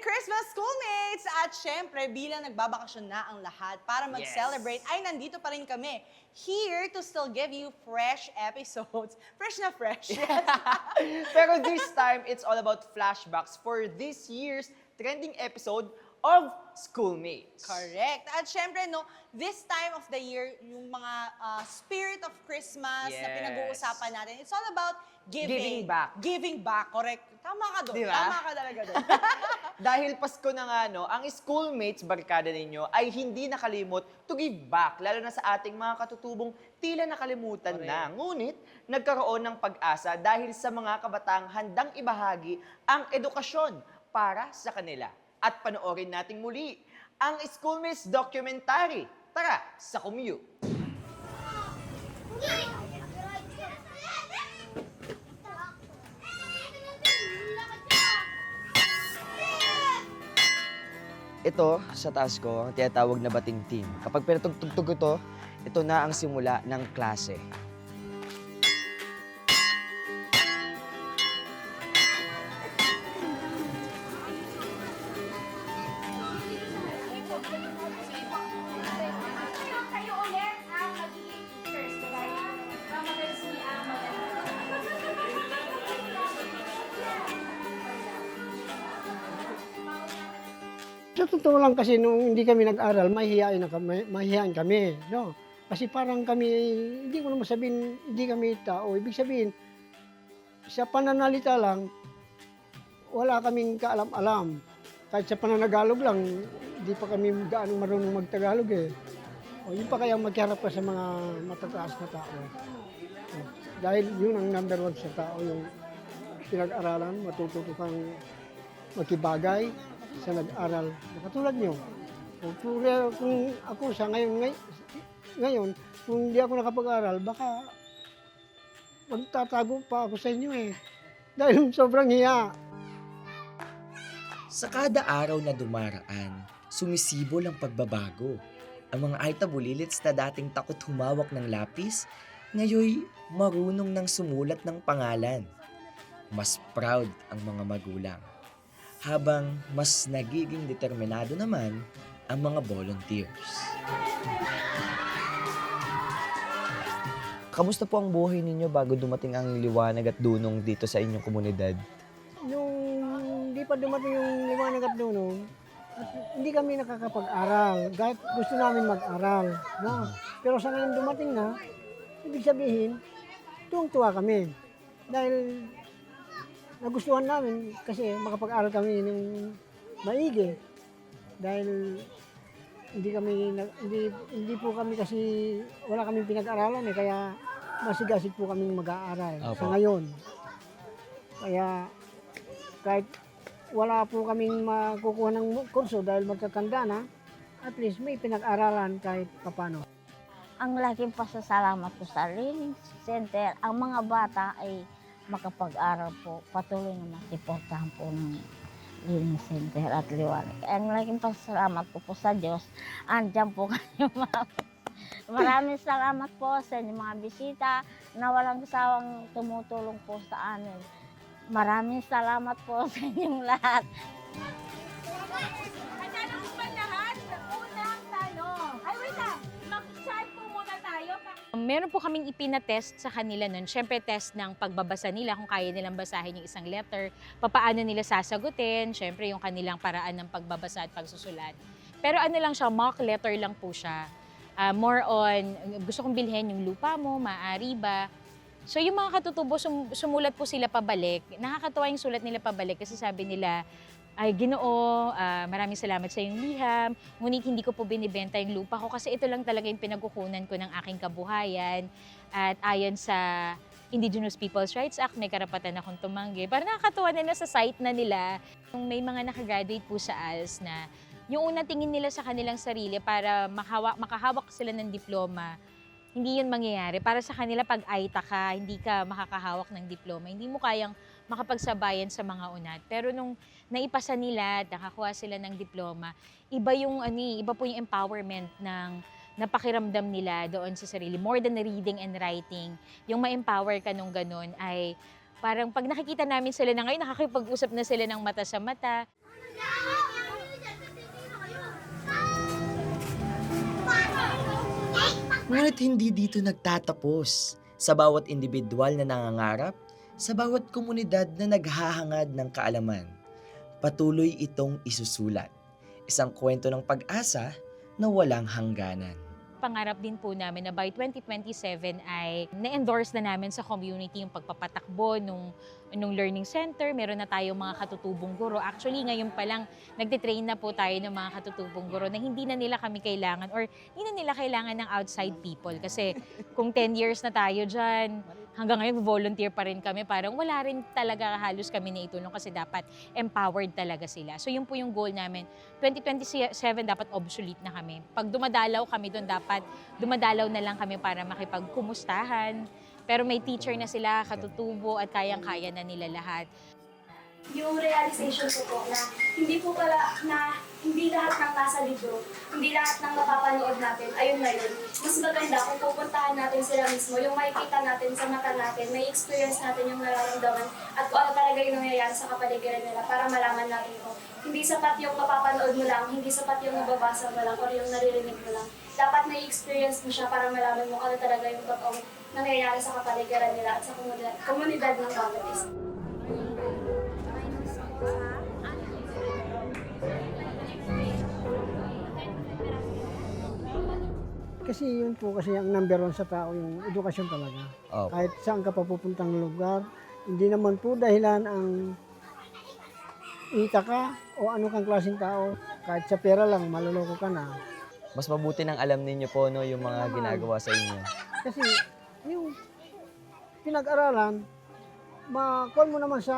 Christmas, schoolmates! At syempre, bilang nagbabakasyon na ang lahat para mag-celebrate, ay nandito pa rin kami. Here to still give you fresh episodes. Fresh na fresh. Yes. Pero this time, it's all about flashbacks for this year's trending episode of Schoolmates. Correct. At syempre, no, this time of the year, yung mga spirit of Christmas na Yes. pinag-uusapan natin, it's all about Giving back. Giving back, correct. Tama ka doon. Di ba? Tama ka talaga doon. Dahil Pasko na nga, no, ang Schoolmates, barkada ninyo, ay hindi nakalimot to give back, lalo na sa ating mga katutubong tila nakalimutan na. Ngunit, nagkaroon ng pag-asa dahil sa mga kabataang handang ibahagi ang edukasyon para sa kanila. At panoorin nating muli ang Schoolmates documentary. Tara, sa Commute! Ito, sa taas ko, ang tinatawag na bating team. Kapag pinatugtog ito na ang simula ng klase. Kayo ulit ang magiging teachers. Mamagal siya ang Sa totoo lang kasi nung hindi kami nag-aral, mahihiyain kami, no? Kasi parang kami, hindi ko naman sabihin, hindi kami tao. Ibig sabihin, sa pananalita lang, wala kaming kaalam-alam. Kahit sa pananagalog lang, hindi pa kami gaano marunong magtagalog eh. O, yun pa kaya magkiharap ka sa mga matataas na tao. O, dahil yun ang number one sa tao, yung pinag-aralan, matututo kang makibagay sa nag-aral. Katulad nyo. Kung ako sa ngayon, kung hindi ako nakapag-aral, baka magtatago pa ako sa inyo eh. Dahil sobrang hiya. Sa kada araw na dumaraan, sumisibol ang pagbabago. Ang mga alta-bulilits na dating takot humawak ng lapis, ngayoy marunong nang sumulat ng pangalan. Mas proud ang mga magulang. Habang mas nagiging determinado naman ang mga volunteers. Kamusta po ang buhay ninyo bago dumating ang liwanag at dunong dito sa inyong komunidad? Nung hindi pa dumating yung liwanag at dunong, at hindi kami nakakapag-aral. Kahit gusto namin mag-aral. No? Pero sa ngayon dumating na, ibig sabihin, tuwang-tuwa kami. Dahil nagustuhan namin kasi makapag-aral kami ng maigi. Dahil hindi po kami kasi wala kaming pinag-aralan eh, kaya masigasig po kaming mag-aaral sa ngayon. Kaya kahit wala po kaming makukuha ng kurso dahil magkakanda na, at least may pinag-aralan kahit papano. Ang laking pasasalamat ko sa Learning Center, ang mga bata ay makapag-aral po. Patuloy na masiportahan po ng Learning Center at liwanag. Ang laking pasasalamat ko po sa Diyos, andyan po kayo mga. Maraming salamat po sa inyong mga bisita na walang sawang tumutulong po sa amin. Maraming salamat po sa inyong lahat. Natanong ba lahat? Unang tanong. Ay, wait lang. Mag-chat po muna tayo. Meron po kaming ipinatest sa kanila nun. Siyempre, test ng pagbabasa nila, kung kaya nilang basahin yung isang letter, papaano nila sasagutin, siyempre yung kanilang paraan ng pagbabasa at pagsusulat. Pero ano lang siya, mock letter lang po siya. More on, gusto kong bilhin yung lupa mo, maaari ba? So yung mga katutubo, sumulat po sila pabalik. Nakakatawa yung sulat nila pabalik kasi sabi nila, ay Ginoo, maraming salamat sa iyong liham, ngunit hindi ko po binibenta yung lupa ko kasi ito lang talaga yung pinagkukunan ko ng aking kabuhayan. At ayon sa Indigenous Peoples' Rights Act, may karapatan akong tumanggi. Parang nakakatawa na sa site na nila. May mga nakagraduate po sa ALS na yung unang tingin nila sa kanilang sarili para makahawak sila ng diploma, hindi yun mangyayari. Para sa kanila, pag AITA ka, hindi ka makakahawak ng diploma, hindi mo kayang makapagsabayan sa mga unat. Pero nung naipasa nila at nakakuha sila ng diploma, iba po yung empowerment ng napakiramdam nila doon sa sarili. More than reading and writing, yung ma-empower ka nung ganun ay parang pag nakikita namin sila na ngayon, nakakipag-usap na sila ng mata sa mata. Ngunit hindi dito nagtatapos. Sa bawat individual na nangangarap, sa bawat komunidad na naghahangad ng kaalaman, patuloy itong isusulat. Isang kwento ng pag-asa na walang hangganan. Pangarap din po namin na by 2027 ay na-endorse na namin sa community yung pagpapatakbo nung learning center. Meron na tayong mga katutubong guro. Actually, ngayon pa lang, nagtitrain na po tayo ng mga katutubong guro na hindi na nila kami kailangan or hindi na nila kailangan ng outside people. Kasi kung 10 years na tayo dyan, hanggang ngayon volunteer pa rin kami. Parang wala rin talaga halos kami na itulong kasi dapat empowered talaga sila. So yun po yung goal namin. 2027 dapat obsolete na kami. Pag dumadalaw kami doon, dapat dumadalaw na lang kami para makipagkumustahan. Pero may teacher na sila, katutubo at kayang-kaya na nila lahat. Yung realization ko po na hindi po pala na hindi lahat ng nasa libro, hindi lahat ng napapanood natin, ayun na yun. Mas maganda kung pupuntahan natin sila mismo, yung makikita natin sa mata natin, may experience natin yung nararamdaman at kung ano talaga yung nangyayari sa kapaligiran nila para malaman natin ko. Hindi sapat yung mapapanood mo lang, hindi sapat yung nababasa mo lang or yung naririnig mo lang. Dapat may experience mo siya para malaman mo ano talaga yung totoong nangyayari sa kapaligiran nila at sa komunidad ng bawat isa. Kasi yun po kasi ang number one sa tao, yung edukasyon talaga. Opo. Kahit saan ka pa pupuntang lugar, hindi naman po dahilan ang ita ka o ano kang klaseng tao. Kahit sa pera lang, maluloko ka na. Mas mabuti nang alam ninyo po no, yung mga ginagawa sa inyo. Kasi yung pinag-aralan, makuha mo naman sa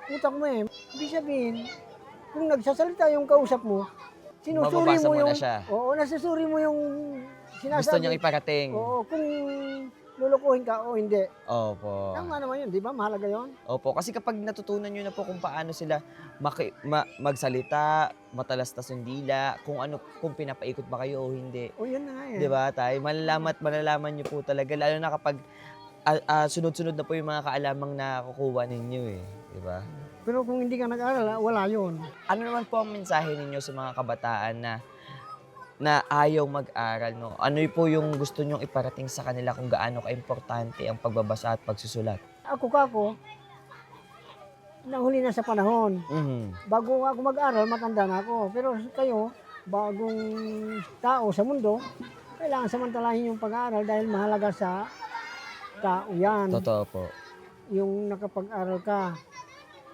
utak mo eh. Ibig sabihin, kung nagsasalita yung kausap mo, sinusuri Mababasa mo mo yung... na siya. Oo, nasusuri mo yung sinasabi. Gusto niyang iparating. Oo, kung lulukuhin ka o hindi. Opo. Tama naman yun, di ba? Mahalaga yun. Opo, kasi kapag natutunan nyo na po kung paano sila magsalita, matalastas yung dila, kung pinapaikot ba kayo o hindi. O yun na nga eh. Di ba, tay? Malalaman nyo po talaga, lalo na kapag sunod-sunod na po yung mga kaalamang nakukuha ninyo eh. Di ba? Pero kung hindi ka nag-aral, wala yun. Ano naman po ang mensahe ninyo sa mga kabataan na ayaw mag-aral, no? Ano po yung gusto nyong iparating sa kanila kung gaano ka-importante ang pagbabasa at pagsusulat? Ako, nahuli na sa panahon. Mhm. Bago ako mag-aral, matanda na ako. Pero kayo, bagong tao sa mundo, kailangan samantalahin yung pag-aaral dahil mahalaga sa tao yan. Totoo po. Yung nakapag-aral ka.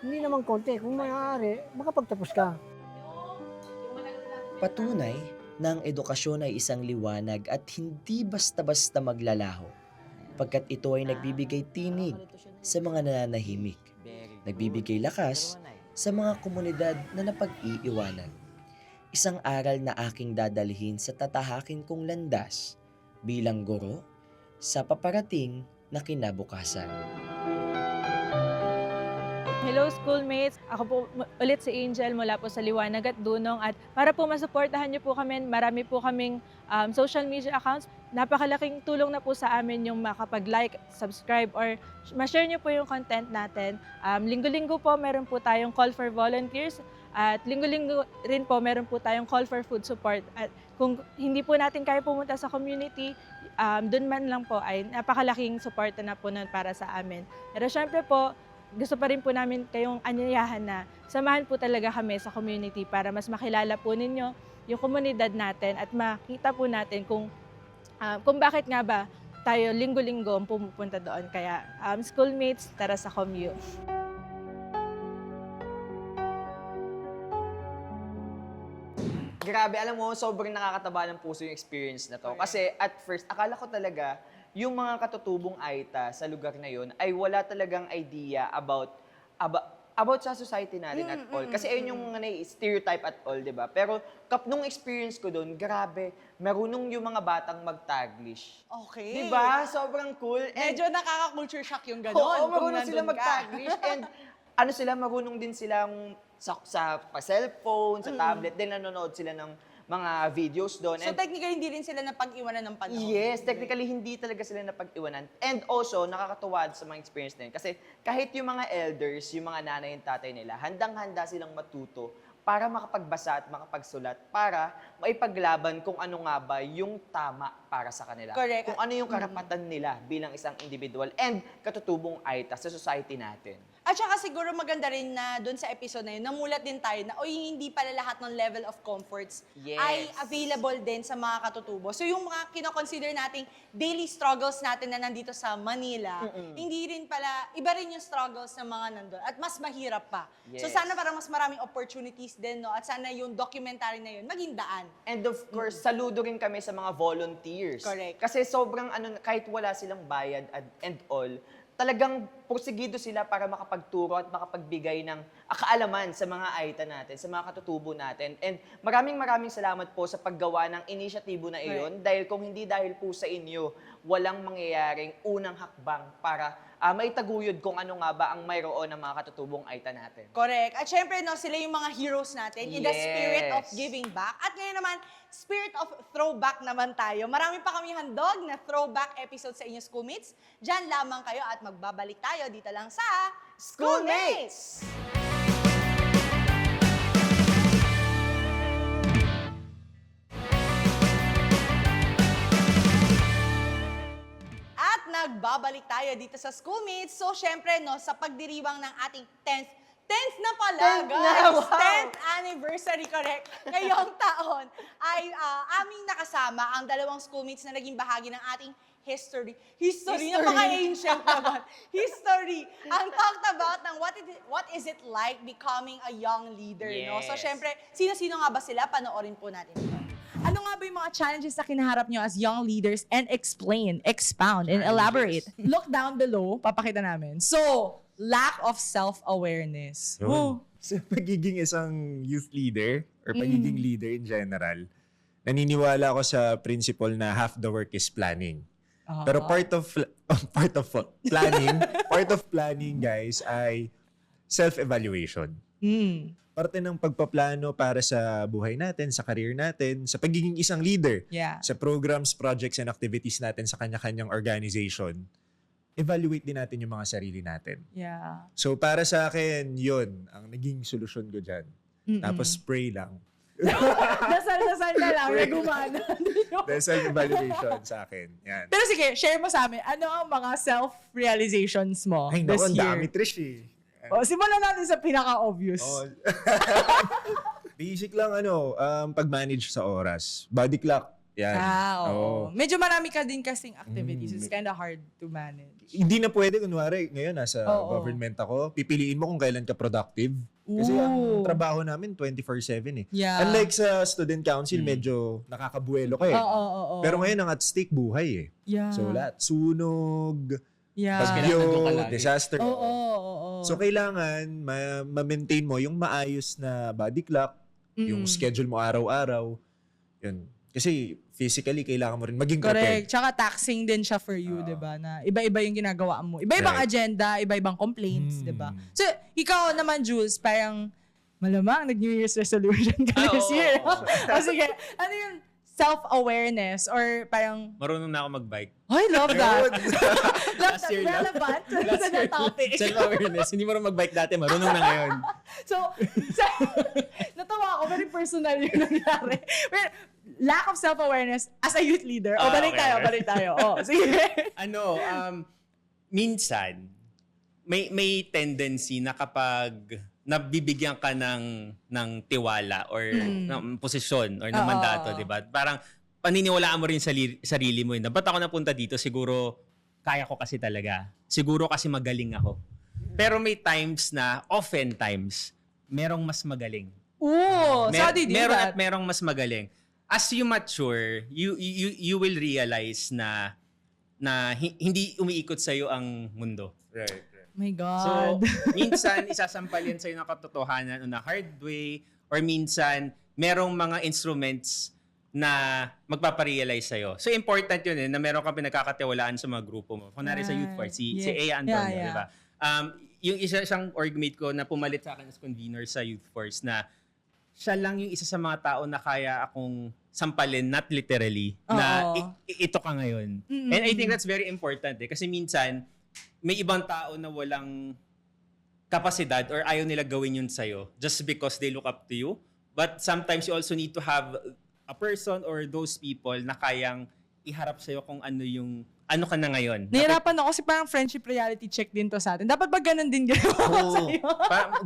Hindi naman konti. Kung maaari, makapagtapos ka. Patunay na ang edukasyon ay isang liwanag at hindi basta-basta maglalaho, pagkat ito ay nagbibigay tinig sa mga nananahimik, nagbibigay lakas sa mga komunidad na napag-iiwanan. Isang aral na aking dadalhin sa tatahakin kong landas bilang guro sa paparating na kinabukasan. Hello schoolmates! Ako po ulit si Angel mula po sa Liwanag at Dunong at para po masuportahan niyo po kami, marami po kaming social media accounts. Napakalaking tulong na po sa amin yung makapag-like, subscribe or ma-share niyo po yung content natin. Linggo-linggo po meron po tayong call for volunteers at linggo-linggo rin po meron po tayong call for food support. At kung hindi po natin kaya pumunta sa community, dun man lang po ay napakalaking suporta na po nun para sa amin. Pero syempre po, gusto pa rin po namin kayong anyayahan na samahan po talaga kami sa community para mas makilala po ninyo yung komunidad natin at makita po natin kung bakit nga ba tayo linggo-linggo pumupunta doon. Kaya schoolmates, tara sa commute. Grabe, alam mo, sobrang nakakataba ng puso yung experience na to. Kasi at first, akala ko talaga, yung mga katutubong Aita sa lugar na yun ay wala talagang idea about sa society natin at all. Kasi ayun yung stereotype at all, di ba? Pero nung experience ko doon, grabe, marunong yung mga batang mag-Taglish. Okay. Di ba? Sobrang cool. Medyo nakaka-culture shock yung gano'n. Oo, kung marunong sila nandun ka. mag-Taglish. And marunong din silang sa cellphone, sa tablet, then nanonood sila ng mga videos doon. So technically, hindi rin sila napag-iwanan ng panahon. Yes, technically hindi talaga sila napag-iwanan. And also, nakakatuwa sa mga experience na yun. Kasi kahit yung mga elders, yung mga nanay and tatay nila, handang-handa silang matuto para makapagbasa at makapagsulat, para maipaglaban kung ano nga ba yung tama para sa kanila. Correct. Kung ano yung karapatan nila bilang isang individual and katutubong AITA sa society natin. At saka siguro maganda rin na doon sa episode na yun, namulat din tayo na, hindi pala lahat ng level of comforts Yes. ay available din sa mga katutubo. So yung mga kinoconsider nating daily struggles natin na nandito sa Manila, hindi rin pala, iba rin yung struggles ng mga nandun. At mas mahirap pa. So Yes. sana parang mas maraming opportunities din, no? At sana yung documentary na yun, maging daan. And of course, saludo rin kami sa mga volunteers. Correct. Kasi sobrang kahit wala silang bayad and all, talagang porsigido sila para makapagturo at makapagbigay ng kaalaman sa mga AITA natin, sa mga katutubo natin. And maraming salamat po sa paggawa ng inisyatibo na iyon. Dahil kung hindi dahil po sa inyo, walang mangyayaring unang hakbang para maitaguyod kung ano nga ba ang mayroon ng mga katutubong AITA natin. Correct. At syempre, no, sila yung mga heroes natin in the spirit of Yes. giving back. At ngayon naman, spirit of throwback naman tayo. Marami pa kami handog na throwback episode sa inyong schoolmates. Diyan lamang kayo at magbabalik tayo dito lang sa Schoolmates! At nagbabalik tayo dito sa Schoolmates. So, syempre, no, sa pagdiriwang ng ating 10th na pala, 10th na, guys. wow. 10th anniversary, correct. Ngayong taon ay aming nakasama ang dalawang schoolmates na naging bahagi ng ating history. Napaka-ancient naman. History. Ang talked about ng what is it like becoming a young leader, no? So, Yes. syempre, sino-sino nga ba sila? Panoorin po natin ito. Ano nga ba yung mga challenges na kinaharap nyo as young leaders and explain, expound, and elaborate? Look down below, papakita namin. So, lack of self-awareness. Yun. Sa pagiging isang youth leader or pagiging leader in general, naniniwala ako sa principle na half the work is planning. Pero part of planning guys ay self-evaluation. Parte ng pagpaplano para sa buhay natin, sa career natin, sa pagiging isang leader, Yeah. sa programs, projects, and activities natin sa kanya-kanyang organization, evaluate din natin yung mga sarili natin. Yeah. So para sa akin, yun ang naging solusyon ko dyan. Tapos pray lang. Dasal na lang, nagumana. Dahil self-evaluation sa akin. Yan. Pero sige, share mo sa amin, ano ang mga self-realizations mo Ay, this naku, ang year? dami, Trish eh. Simulan natin sa pinaka-obvious. Oh. Basic lang pag-manage sa oras. Body clock. Yan. Oo. Oo. Medyo marami ka din kasing activities. It's kind of hard to manage. Hindi na pwede, kunwari, ngayon nasa Oo. government ako, pipiliin mo kung kailan ka productive. Kasi ang trabaho namin 24/7 eh. Yeah. Unlike sa student council, medyo nakakabuelo ka eh. Oo. Pero ngayon ang at stake buhay eh. Yeah. So lahat, sunog, Yeah. bagyo, disaster. Oo. So kailangan ma-maintain mo yung maayos na body clock, yung schedule mo araw-araw. Yun. Kasi physically kailangan mo rin maging Correct. prepared. Tsaka taxing din siya for you, 'di ba? Na iba-iba yung ginagawa mo. Iba-ibang Right. agenda, iba-ibang complaints, 'di ba? So, ikaw naman, Jules, parang malamang nag-New Year's resolution ka this year. O sige, ano yung self-awareness or parang, Marunong na ako mag-bike. I love that. Love Last that. year lang. Relevant Last sa year, topic. self-awareness. Hindi marunong mag-bike dati, marunong na ngayon. So, natawa ako, very personal yung nangyari. Pero, lack of self-awareness as a youth leader. O, balik tayo. O, sige. Minsan, may tendency na kapag nabibigyan ka ng tiwala or ng posisyon or ng mandato, di ba? Parang paniniwalaan mo rin sa sarili mo. Na ba't ako napunta dito? Siguro, kaya ko kasi talaga. Siguro kasi magaling ako. Pero may times na, oftentimes, merong mas magaling. Ooh, so how do you do meron that? at merong mas magaling. As you mature, you will realize na hindi umiikot sa iyo ang mundo. Right. My So, God. minsan isasampal yan sa iyo ng katotohanan on a hard way or minsan merong mga instruments na magpaparealize sa iyo. So important yun na meron kang pinagkakatiwalaan sa mga grupo mo. Kunwari sa Youth Force, si Ea Antonio, Yeah. di ba? Yung isang orgmate ko na pumalit sa akin as convener sa Youth Force na siya lang yung isa sa mga tao na kaya akong sampalin, not literally, na Oo. ito ka ngayon. Mm-mm. And I think that's very important kasi minsan, may ibang tao na walang kapasidad or ayaw nila gawin yun sa'yo just because they look up to you. But sometimes you also need to have a person or those people na kayang iharap sa'yo kung ano ka na ngayon. Nahirapan ako kasi parang friendship reality check din to sa atin. Dapat ba ganun din ginawa Oo. sa'yo?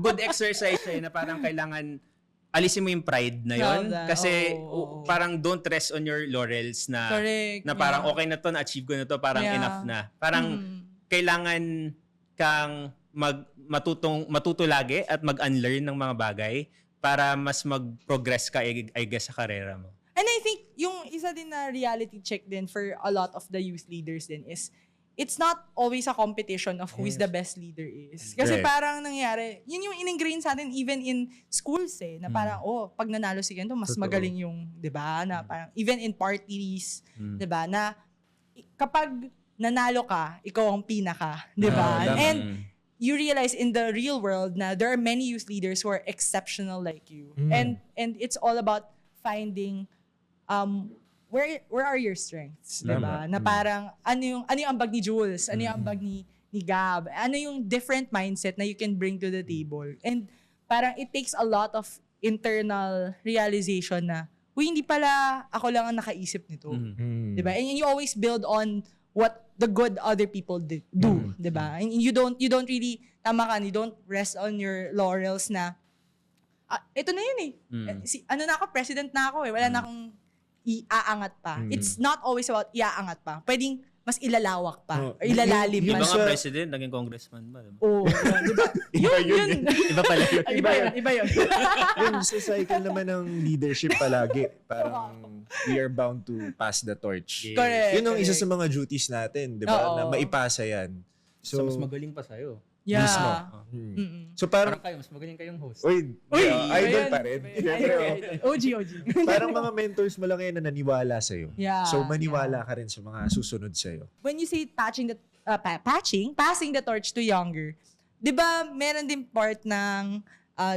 Good exercise siya na parang kailangan alisin mo yung pride na yun. Love that. Kasi Oo. parang don't rest on your laurels na Correct. na parang okay na to, na-achieve ko na to, parang Yeah. enough na. Parang kailangan kang matuto lagi at mag-unlearn ng mga bagay para mas mag-progress ka, I guess, sa karera mo. And I think yung isa din na reality check din for a lot of the youth leaders din is it's not always a competition of who is the best leader is. Kasi Right. parang nangyari, yun yung in-ingrain sa atin even in schools na parang, pag nanalo si ganito, mas Totoo. magaling yung, di ba, na parang even in parties, Mm. di ba, na kapag nanalo ka, ikaw ang pinaka, di ba? tama. And you realize in the real world na there are many youth leaders who are exceptional like you. And it's all about finding where are your strengths, 'di ba? Tama. Na parang ano yung ambag ni Jules, ano yung ambag ni Gab, ano yung different mindset na you can bring to the table. And parang it takes a lot of internal realization na hindi pala ako lang ang nakaisip nito. Mm. 'Di ba? And you always build on what the good other people do, 'di ba? And you don't really you don't rest on your laurels na ito na yun ano na ako, president na ako wala na akong iaangat pa. It's not always about iaangat pa. Pwedeng mas ilalawak pa or ilalalim Iba pa. nga president, naging congressman ba? Oo, di ba? Yun. Iba pala yun. Iba yun. Yun, sa cycle naman ng leadership palagi. Parang we are bound to pass the torch. Yes. Correct. Yun ang isa sa mga duties natin, di ba? Oo. Na maipasa yan. So, mas magaling pa sa'yo. Yeah. Mismo. So parang, Parang kayo, mas magaling kayong host. uy, idol pa rin. Siyempre, OG. parang mga mentors mo lang yan na naniwala sa'yo. Yeah, So maniwala ka rin sa mga susunod sa'yo. When you say passing the torch to younger, di ba meron din part ng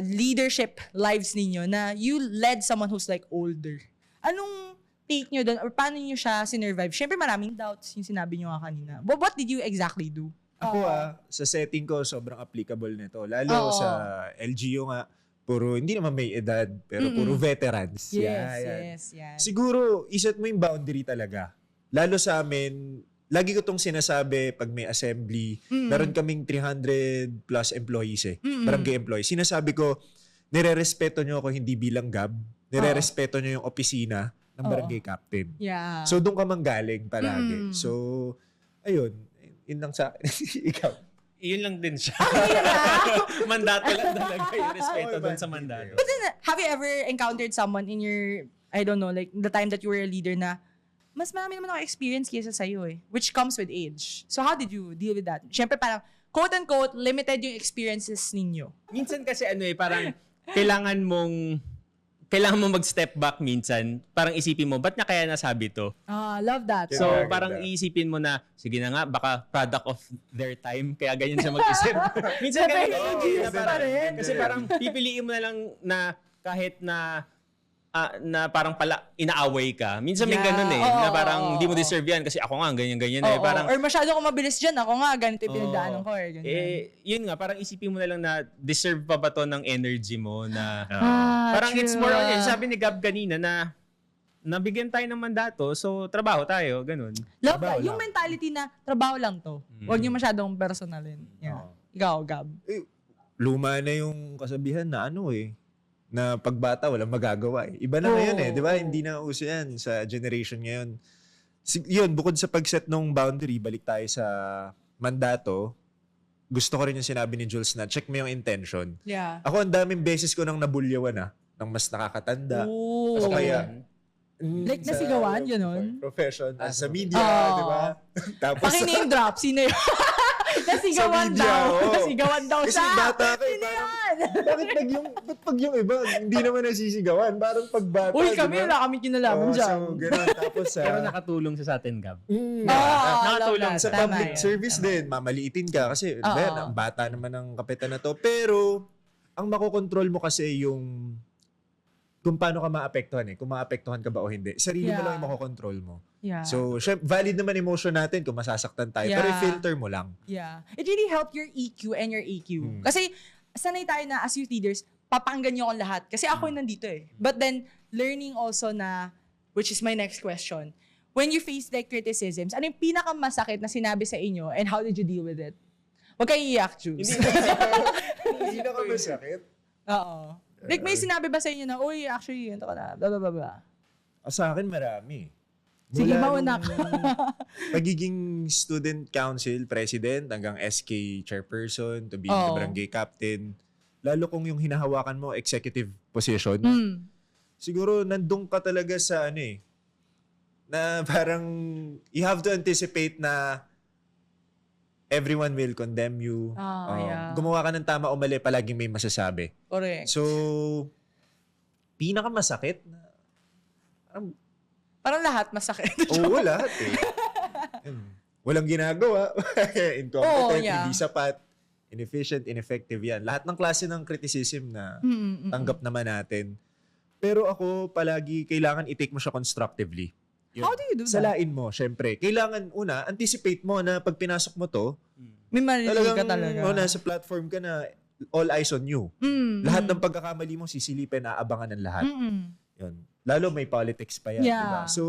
leadership lives ninyo na you led someone who's like older. Anong take nyo doon or paano nyo siya sinurvive? Siyempre maraming doubts yung sinabi nyo nga kanina. But what did you exactly do? Ako sa setting ko, sobrang applicable nito. Lalo sa LGU nga, hindi naman may edad, pero puro veterans. Yes. Siguro, iset mo yung boundary talaga. Lalo sa amin, lagi ko tong sinasabi pag may assembly, meron kaming 300 plus employees barangay employees. Sinasabi ko, nire-respeto nyo ako hindi bilang gab, nire-respeto nyo yung opisina ng barangay captain. Yeah. So, doon ka manggaling palagi. So, ayun, yun lang sa akin. Ikaw. Yun lang din siya. Mandato lang talaga yung respeto doon sa mandato. But then, have you ever encountered someone in your, I don't know, like the time that you were a leader na mas marami naman ako experience kaysa sa'yo which comes with age. So how did you deal with that? Siyempre parang, quote-unquote, limited yung experiences ninyo. Minsan kasi parang kailangan mong mag-step back minsan. Parang isipin mo, ba't niya kaya nasabi to? Love that. So, Yeah, parang ganda. iisipin mo na, sige na nga, baka product of their time, kaya ganyan siya mag-isip. Minsan ganyan yung Siyempre, na parang, rin. kasi parang pipiliin mo na lang na kahit na parang pala inaaway ka. Minsan may Yeah, ganun na parang oo, hindi mo oo. deserve yan kasi ako nga, ganyan-ganyan Oo, Parang, or masyado akong mabilis dyan. Ako nga, ganito yung pinagdaanan ko. Ganyan. yun nga, parang isipin mo na lang na deserve pa ba to ng energy mo na parang true. it's more on yun. Sabi ni Gab kanina na nabigyan tayo ng mandato, so trabaho tayo, ganun. Love Trabaho that. Yung lang. mentality na trabaho lang to. Huwag niyo masyadong personalin. Yeah. Ikaw, Gab. Luma na yung kasabihan na na pagbata walang magagawa Iba na ngayon di ba? Hindi na uso yan sa generation ngayon. Yun, bukod sa pag-set ng boundary, balik tayo sa mandato, gusto ko rin yung sinabi ni Jules na check mo yung intention. Yeah. Ako, ang daming beses ko nang nabulyawan ng mas nakakatanda. O Ooh. kaya, Like nasigawan, ganun? Profession, sa media, di ba? Tapos, Paki-name drop. Sino yun? Nasigawan Sa media, daw. oo. Nasigawan daw kasi siya. bata ka Sino yan? ba't pag yung iba, hindi naman nasisigawan? Parang pag bata, Uy, kami, di ba? wala kami kinalaman dyan. So, ganun. Tapos, Pero nakatulong siya sa atin, Gab. nakatulong sa Tama public yan. service din. Mamaliitin ka kasi, ang bata naman ng kapitan na to. Pero, ang makokontrol mo kasi yung kung paano ka maapektuhan kung maapektuhan ka ba o hindi. Sarili mo Yeah. lang yung makokontrol mo. Yeah. So, valid naman emotion natin kung masasaktan tayo, pero Yeah. i-filter mo lang. Yeah. It really helped your EQ and your AQ. Hmm. Kasi sanay tayo na as youth leaders, papakinggan niyo akong lahat. Kasi ako yung nandito eh. But then, learning also na, which is my next question, when you face like criticisms, ano yung pinakamasakit na sinabi sa inyo and how did you deal with it? Huwag kayong iyak, Jules. Hindi na kami sakit. Oo. Like may sinabi ba sa inyo na, uy, actually, ito ka na, blah, blah, blah, blah. Sa akin, marami. Sige, Mula mauna nung pagiging student council president hanggang SK chairperson to being the Oo. barangay captain, lalo kung yung hinahawakan mo executive position, siguro nandun ka talaga sa na parang you have to anticipate na everyone will condemn you. Yeah. Gumawa ka ng tama o mali, palaging may masasabi. Correct. So, pinakamasakit na Parang lahat masakit. oo, lahat walang ginagawa. Incompetent, yeah. hindi sapat, inefficient, ineffective yan. Lahat ng klase ng criticism na tanggap naman natin. Pero ako, palagi kailangan i-take mo siya constructively. Yun. How do you do that? Salain mo, syempre. Kailangan, pag anticipate mo na pag pinasok mo to, May marinig ka talaga. nasa platform ka na all eyes on you. Lahat ng pagkakamali mo, sisilipin, aabangan ng lahat. Yun. Lalo may politics pa yan, Yeah. diba? So,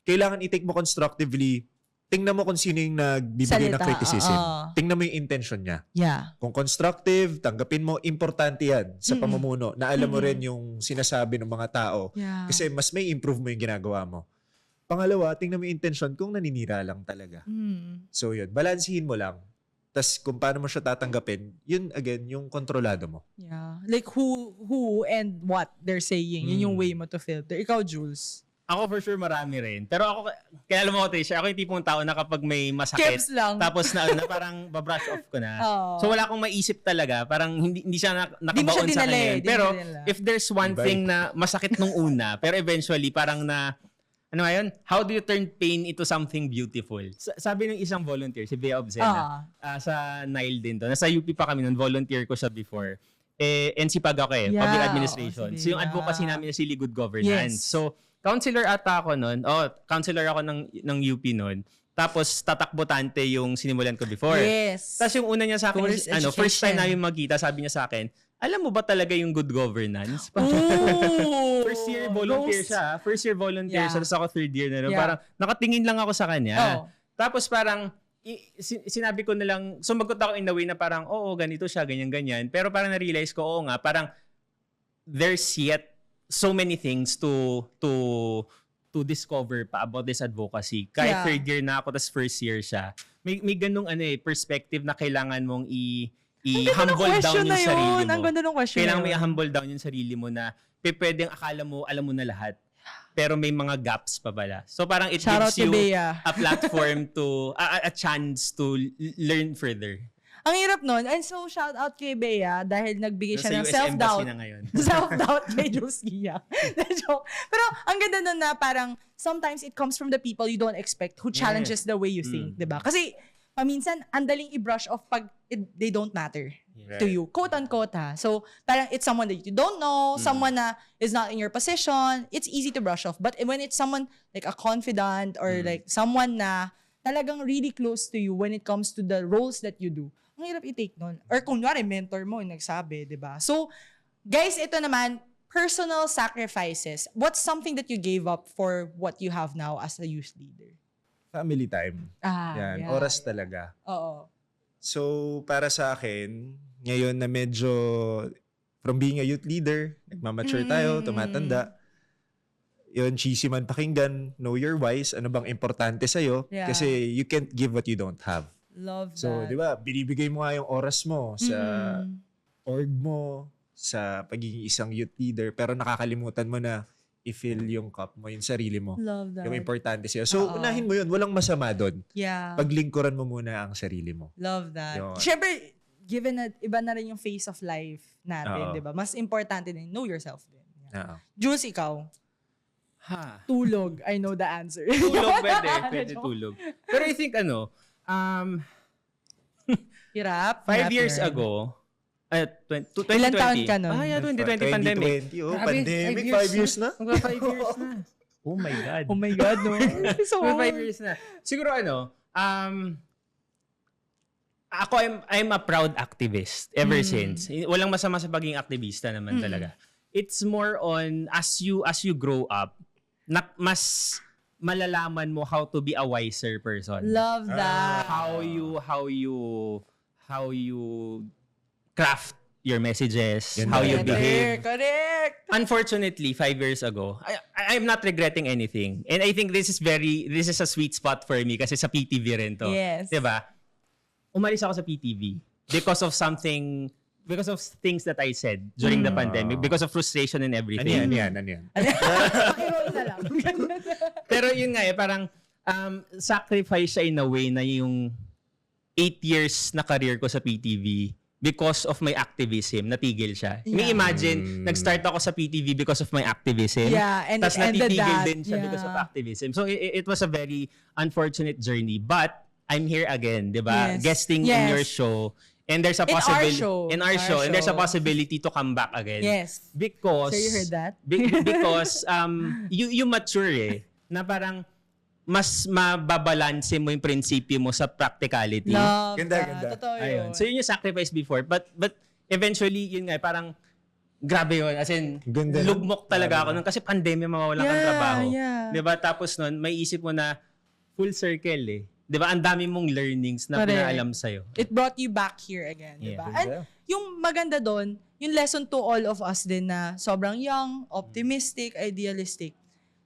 kailangan i-take mo constructively. Tingnan mo kung sino yung nagbibigay ng Salita, criticism. oo. Tingnan mo yung intention niya. Yeah. Kung constructive, tanggapin mo, importante yan sa pamumuno na alam mo rin yung sinasabi ng mga tao. Yeah. Kasi mas may improve mo yung ginagawa mo. Pangalawa, tingnan mo yung intention kung naninira lang talaga. So yun, balansihin mo lang. Tas kung paano mo siya tatanggapin, yun again, yung kontrolado mo. Yeah. Like who and what they're saying. Yun yung way mo to filter. Ikaw, Jules. Ako for sure marami rin. Pero ako, kaya alam mo ko, Trisha, ako yung tipong tao na kapag may masakit, Keps lang. tapos na parang babrush off ko na. Oo. So wala akong maisip talaga. Parang hindi siya Di mo siya nakabaon sa dinala kanya. eh. Di mo Pero siya dinala. if there's one Ibay. thing na masakit nung una, pero eventually parang ano nga yun? How do you turn pain into something beautiful? Sabi ng isang volunteer, si Bea Obsena, sa Nile din to. Nasa UP pa kami nun, volunteer ko siya before. NCPAG ako Yeah, Public Administration. oo, si So yung Bea. advocacy namin is really good governance. Yes. So counselor ata ako nun. Counselor ako ng UP nun. Tapos tatakbotante yung sinimulan ko before. Yes. Tapos yung una niya sa akin, Tourist first time education. namin magkita, sabi niya sa akin, alam mo ba talaga yung good governance? Ooh. First year volunteer Ghost. siya. First year volunteer Yeah. siya. Tapos ako third year na. Yeah. Parang nakatingin lang ako sa kanya. Oh. Tapos parang sinabi ko na lang, sumagot ako in a way na parang, oo, ganito siya, ganyan-ganyan. Pero parang na-realize ko, oo nga, parang there's yet so many things to discover pa about this advocacy. Kahit Yeah. third year na ako, tas first year siya. May ganung perspective na kailangan mong i-humble down yung sarili mo. Ang ganda ng question Kailangan na may yun. humble down yung sarili mo na pwedeng akala mo, alam mo na lahat. Pero may mga gaps pa pala. So parang it Shout out gives to you Bea. a platform to, a chance to learn further. Ang hirap nun. And so, shout out kay Bea dahil nagbigay siya ng Nasa US Embassy self-doubt. na ngayon. Self-doubt kay Jules Gia. Joke. Pero ang ganda nun na parang sometimes it comes from the people you don't expect who challenges the way you think, di ba? Kasi paminsan, ang daling i-brush off pag they don't matter to you. Quote-unquote ha. So, parang it's someone that you don't know, someone na is not in your position, it's easy to brush off. But when it's someone like a confidant or like someone na talagang really close to you when it comes to the roles that you do, ang hirap i-take nun. Or kunwari, mentor mo yung nagsabi, di ba? So, guys, ito naman, personal sacrifices. What's something that you gave up for what you have now as a youth leader? Family time. Yan, oras talaga. Oo. So, para sa akin, ngayon na medyo from being a youth leader, nagmamature tayo, tumatanda, yun, cheesy man pakinggan, know your whys, ano bang importante sa'yo, Yeah. kasi you can't give what you don't have. Love that. So, di ba, binibigay mo nga yung oras mo sa org mo, sa pagiging isang youth leader, pero nakakalimutan mo na i-fill yung cup mo, yung sarili mo. Love that. Yung importante sa'yo. So, Oo. unahin mo yun. Walang masama doon. Yeah. Paglingkuran mo muna ang sarili mo. Love that. Yun. Siyempre, given na iba na rin yung face of life natin, Oo. di ba? Mas importante din, know yourself din. Yeah. Oo. Jules, ikaw, tulog. I know the answer. Tulog, pwede tulog. Pero I think Hirap. 5 Hirap years yun. ago, 2020. Ilan taon ka nun? Ah, yeah, 2020 pandemic. 2020, oh, Grabe, pandemic, 5 5 years na. Magpa 5 years na. Oh my God. Oh my God, no? So, Magpa 5 years na. Siguro ako, I'm a proud activist ever since. Walang masama sa pagiging aktivista naman talaga. It's more on, as you grow up, mas malalaman mo how to be a wiser person. love that. How you craft your messages, Yan how na, you yan na. behave. Correct. Unfortunately, 5 years ago, I'm not regretting anything. And I think this is a sweet spot for me kasi sa PTV rin to. Yes. Diba? Umalis ako sa PTV because of things that I said during the pandemic, because of frustration and everything. Ano yan? Pakiroll na lang. Pero yun nga parang sacrifice siya in a way na yung 8 years na career ko sa PTV, because of my activism, natigil siya. Yeah. Imagine, nag-start ako sa PTV because of my activism. Yeah, and Tapos it ended natitigil that. din siya because of activism. So it was a very unfortunate journey. But I'm here again, di ba? Yes. Guesting in your show. And there's a possibility In our show. and there's a possibility to come back again. Yes. Because So you heard that? because you mature na parang mas mababalanse mo yung prinsipyo mo sa practicality. Love Ganda, that. ganda. Totoo yun. Ayun. So yun yung sacrifice before, but eventually yun nga parang grabe yun, as in Ganda. lugmok talaga ako nun kasi pandemya, mawawalan kang trabaho. Yeah. 'Di ba? Tapos nun may isip mo na full circle 'Di ba? Ang dami mong learnings na Correct. pinaalam sa'yo. It brought you back here again, di ba? Yeah. And yung maganda doon, yung lesson to all of us din na sobrang young, optimistic, idealistic.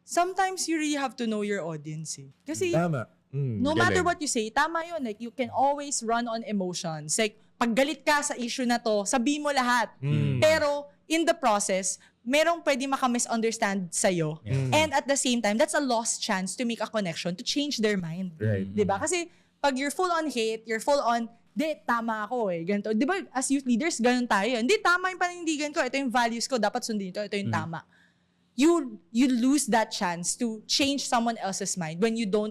Sometimes you really have to know your audience Kasi Tama. no matter what you say, tama yun. Like, you can always run on emotions. Like, pag galit ka sa issue na to, sabihin mo lahat. Pero, in the process, merong pwede maka-misunderstand sa'yo. And at the same time, that's a lost chance to make a connection, to change their mind. Right. Diba? Kasi, pag you're full on hate, you're full on, tama ako ganito. Diba, as youth leaders, ganun tayo. Hindi, tama yung panindigan ko. Ito yung values ko. Dapat sundin ito. Ito yung tama. You lose that chance to change someone else's mind when you don't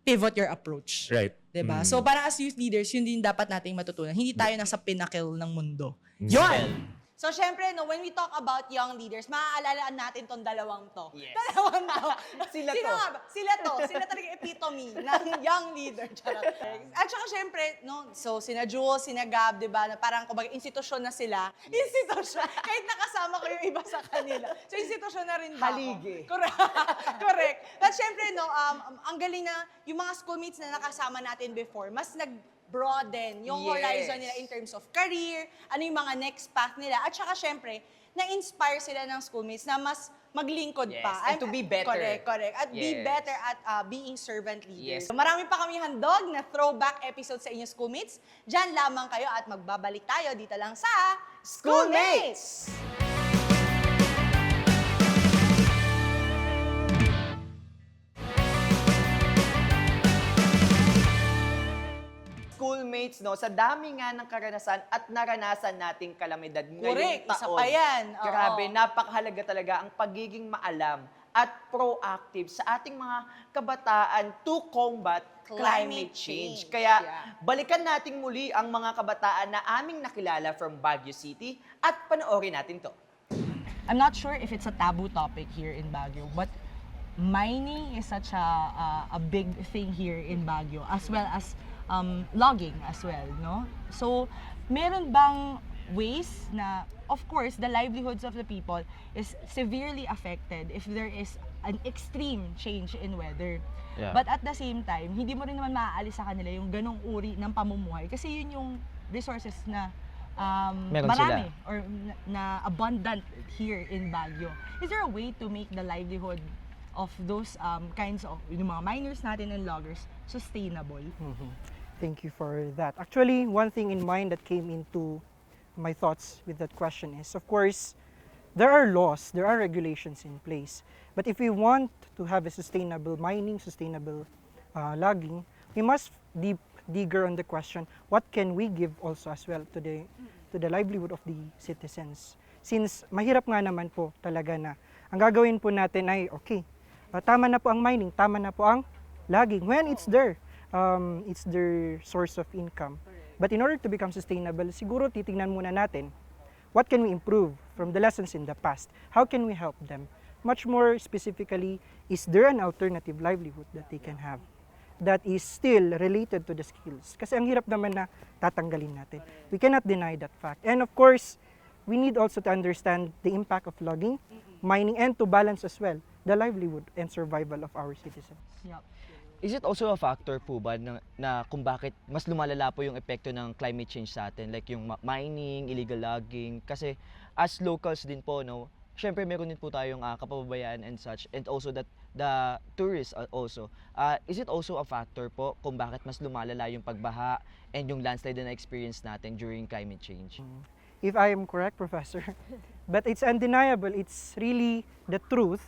pivot your approach. Right. Diba? So, parang as youth leaders, yun din dapat nating matutunan. Hindi tayo nasa pinnacle ng mundo. Yun! So, syempre, when we talk about young leaders, maaalala natin tong dalawang to. Yes. Dalawang to. Sila Sino to. nga ba? Sila to. Sila talaga epitome ng young leader. Charot. At saka, syempre, so, sina Jules, sina Gab, di ba, na parang, kumbaga, institusyon na sila. Institusyon. Kahit nakasama ko yung iba sa kanila. So, institusyon na rin ba ako? Haligi. Correct. At syempre, ang galing na, yung mga schoolmates na nakasama natin before, mas broaden yung horizon nila in terms of career, ano yung mga next path nila. At saka syempre, na-inspire sila ng schoolmates na mas maglingkod pa. And to be better. Correct. At be Yes. better at being servant leaders. Yes. So, marami pa kami handog na throwback episode sa inyong schoolmates. Diyan lamang kayo at magbabalik tayo dito lang sa Schoolmates! Schoolmates, sa dami nga ng karanasan at naranasan nating kalamidad ngayong Correct, taon. isa pa yan. Oo. Grabe, napakahalaga talaga ang pagiging maalam at proactive sa ating mga kabataan to combat climate change. Kaya balikan natin muli ang mga kabataan na aming nakilala from Baguio City at panoorin natin to. I'm not sure if it's a taboo topic here in Baguio, but mining is such a big thing here in Baguio, as well as logging as well, no? So, meron bang ways na, of course, the livelihoods of the people is severely affected if there is an extreme change in weather. Yeah. But at the same time, hindi mo rin naman maaalis sa kanila yung ganong uri ng pamumuhay kasi yun yung resources na Meron marami sila. or na abundant here in Baguio. Is there a way to make the livelihood of those kinds of yung mga miners natin and loggers sustainable? Thank you for that. Actually, one thing in mind that came into my thoughts with that question is, of course, there are laws, there are regulations in place. But if we want to have a sustainable mining, sustainable logging, we must digger on the question, what can we give also as well to the livelihood of the citizens? Since mahirap nga naman po talaga na ang gagawin po natin ay, okay, tama na po ang mining, tama na po ang logging. When it's their source of income. But in order to become sustainable, siguro titingnan muna natin what can we improve from the lessons in the past? How can we help them? Much more specifically, is there an alternative livelihood that they can have that is still related to the skills? Kasi ang hirap naman na tatanggalin natin. We cannot deny that fact. And of course, we need also to understand the impact of logging, mining, and to balance as well the livelihood and survival of our citizens. Is it also a factor po ba na kung bakit mas lumalala po yung epekto ng climate change sa atin? Like yung mining, illegal logging. Kasi as locals din po, no, syempre meron din po tayong kapababayaan and such. And also that the tourists also. Is it also a factor po kung bakit mas lumalala yung pagbaha and yung landslide na experience natin during climate change? If I am correct, Professor, but it's undeniable, it's really the truth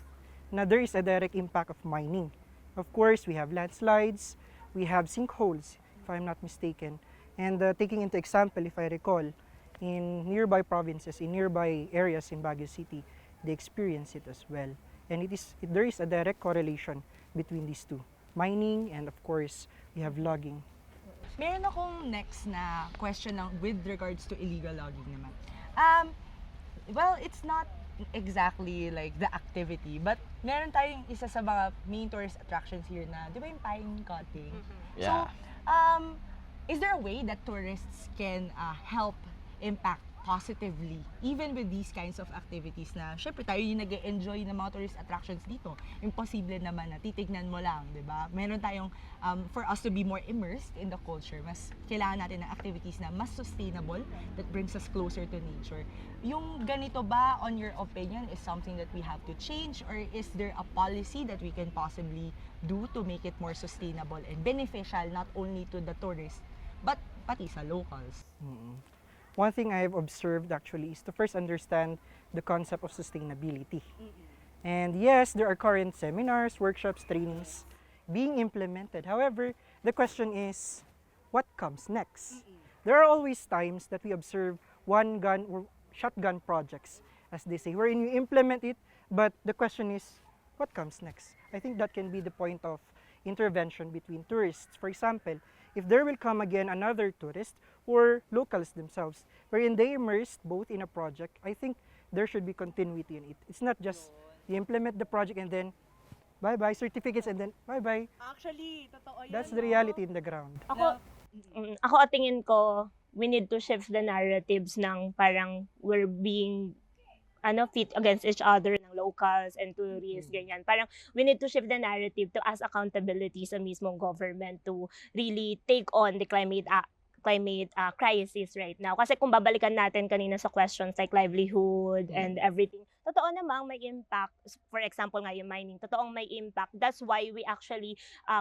na there is a direct impact of mining. Of course, we have landslides, we have sinkholes, if I'm not mistaken. And taking into example, if I recall, in nearby provinces, in nearby areas in Baguio City, they experience it as well. And there is a direct correlation between these two, mining and of course, we have logging. Meron akong next na question with regards to illegal logging naman. Well, it's not exactly like the activity, but meron tayong isa sa mga main tourist attractions here na, di ba yung pine cutting? Yeah. So, is there a way that tourists can help impact positively even with these kinds of activities na syempre tayo yung nag-enjoy ng mga tourist attractions dito. Imposible naman na titignan mo lang, di ba? Meron tayong, for us to be more immersed in the culture, mas kailangan natin ng activities na mas sustainable that brings us closer to nature. Yung ganito ba, on your opinion, is something that we have to change, or is there a policy that we can possibly do to make it more sustainable and beneficial not only to the tourists but pati sa locals? One thing I've observed actually is to first understand the concept of sustainability. And yes, there are current seminars, workshops, trainings being implemented. However, the question is, what comes next? There are always times that we observe one gun or shotgun projects, as they say, wherein you implement it, but the question is, what comes next? I think that can be the point of intervention between tourists. For example, if there will come again another tourist or locals themselves, wherein they immersed both in a project, I think there should be continuity in it. It's not just you implement the project and then bye-bye, certificates and then bye-bye. Actually, totoo yun. That's the reality in the ground. Ako tingin ko, we need to shift the narratives ng parang we're being fit against each other ng locals and tourists, ganyan. Parang we need to shift the narrative to ask accountability sa mismong government to really take on the climate crisis right now. Kasi kung babalikan natin kanina sa questions like livelihood and everything, totoo namang may impact. For example nga yung mining, totoong may impact. That's why we actually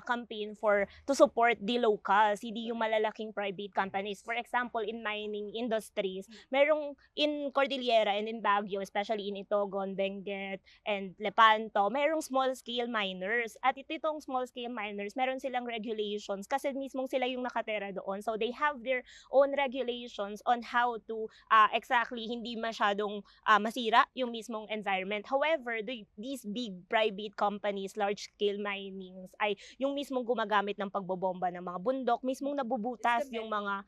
campaign to support the locals, hindi yung malalaking private companies. For example, in mining industries, merong in Cordillera and in Baguio, especially in Itogon, Benguet, and Lepanto, merong small-scale miners. At itong small-scale miners, meron silang regulations kasi mismong sila yung nakatera doon. So they have their own regulations on how to exactly hindi masyadong masira yung mismong environment. However, these big private companies, large-scale minings, ay yung mismong gumagamit ng pagbobomba ng mga bundok, mismong nabubutas yung mga,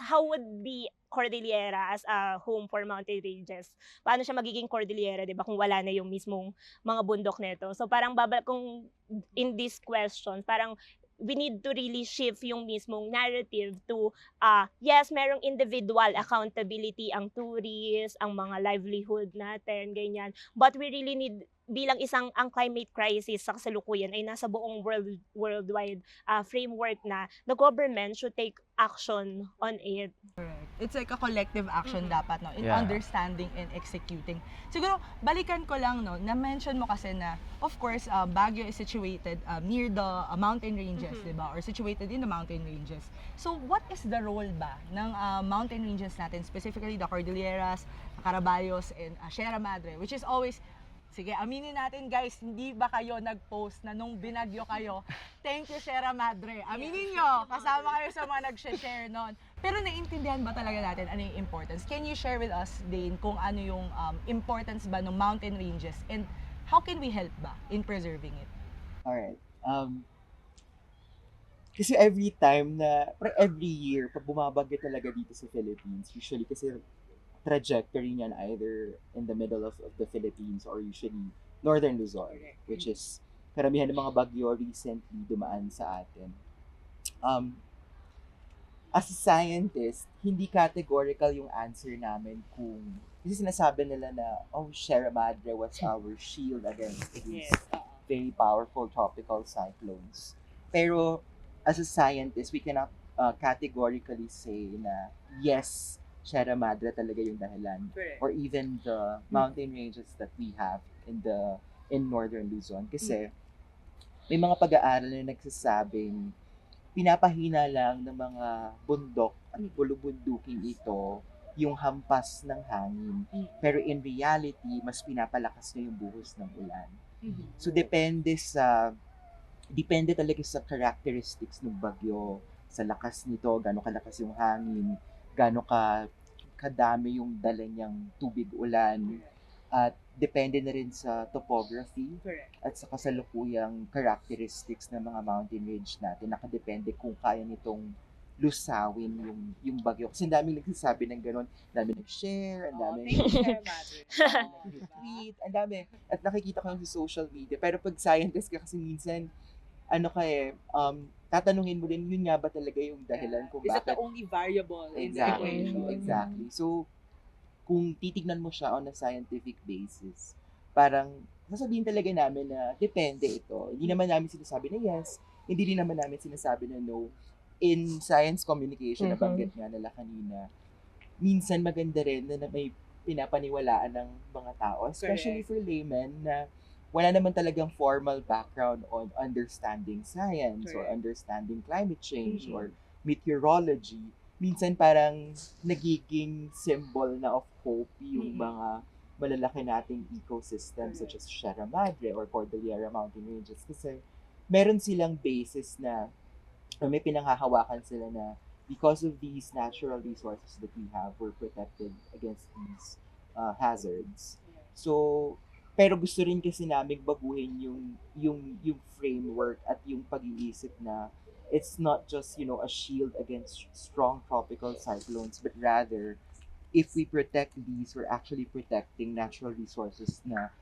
how would be Cordillera as a home for mountain ranges? Paano siya magiging Cordillera, di ba, kung wala na yung mismong mga bundok nito? So parang kung in this question, parang we need to really shift yung mismong narrative to, yes, merong individual accountability ang tourists, ang mga livelihood natin, ganyan. But we really need, bilang ang climate crisis sa kasalukuyan ay nasa buong worldwide framework na the government should take action on it. Correct. It's like a collective action dapat, no? In Yeah. understanding and executing. Siguro, balikan ko lang, no? Na-mention mo kasi na, of course, Baguio is situated near the mountain ranges, di ba? Or situated in the mountain ranges. So, what is the role ba ng mountain ranges natin, specifically the Cordilleras, Caraballos, and Sierra Madre, which is always, sige, aminin natin guys, hindi ba kayo nag-post na nung binagyo kayo, thank you Sierra Madre. Aminin nyo, kasama kayo sa mga nag-share nun. Pero naiintindihan ba talaga natin ano yung importance? Can you share with us, Dane, kung ano yung importance ba ng mountain ranges and how can we help ba in preserving it? Alright. Kasi every time na, parang every year, pag bumabagyo talaga dito sa Philippines, usually kasi trajectory niyan either in the middle of the Philippines or usually northern Luzon, which is karamihan ng mga bagyo recently dumaan sa atin. As a scientist, hindi categorical yung answer namin kung kasi sinasabi nila na, oh, Sierra Madre was our shield against these very powerful tropical cyclones. Pero as a scientist, we cannot categorically say na yes, Sierra Madre talaga yung dahilan. Or even the mountain ranges that we have in northern Luzon. Kasi may mga pag-aaral na nagsasabing pinapahina lang ng mga bundok at bulubunduking ito yung hampas ng hangin. Pero in reality, mas pinapalakas na yung buhos ng ulan. So depende talaga sa characteristics ng bagyo, sa lakas nito, gaano kalakas yung hangin, gaano kadami yung dala niyang tubig ulan, at depende na rin sa topography at sa kasalukuyang characteristics ng mga mountain range natin. Nakadepende kung kaya nitong lusawin yung bagyo. Kasi ang dami nagsasabi ng gano'n, ang dami nag-share, ang dami nag-tweet, ang dami. At nakikita ko yun sa social media. Pero pag scientist ka kasi minsan, tatanungin mo din, yun nga ba talaga yung dahilan kung bakit? Is that the only variable in the Exactly, equation? exactly. So, kung titignan mo siya on a scientific basis, parang sasabihin talaga namin na depende ito. Hindi naman namin sinasabi na yes, hindi rin naman namin sinasabi na no. In science communication, nabanggit nga nila kanina, minsan maganda rin na may pinapaniwalaan ng mga tao, especially for laymen na wala naman talagang formal background on understanding science or understanding climate change or meteorology. Minsan parang nagiging symbol na of hope yung mga malalaki nating ecosystems such as Sierra Madre or Cordillera Mountain Ranges kasi meron silang basis na may pinanghahawakan sila na because of these natural resources that we have, we're protected against these hazards. So, pero gusto rin kasi namin baguhin yung framework at yung pag-iisip na it's not just, a shield against strong tropical cyclones, but rather, if we protect these, we're actually protecting natural resources na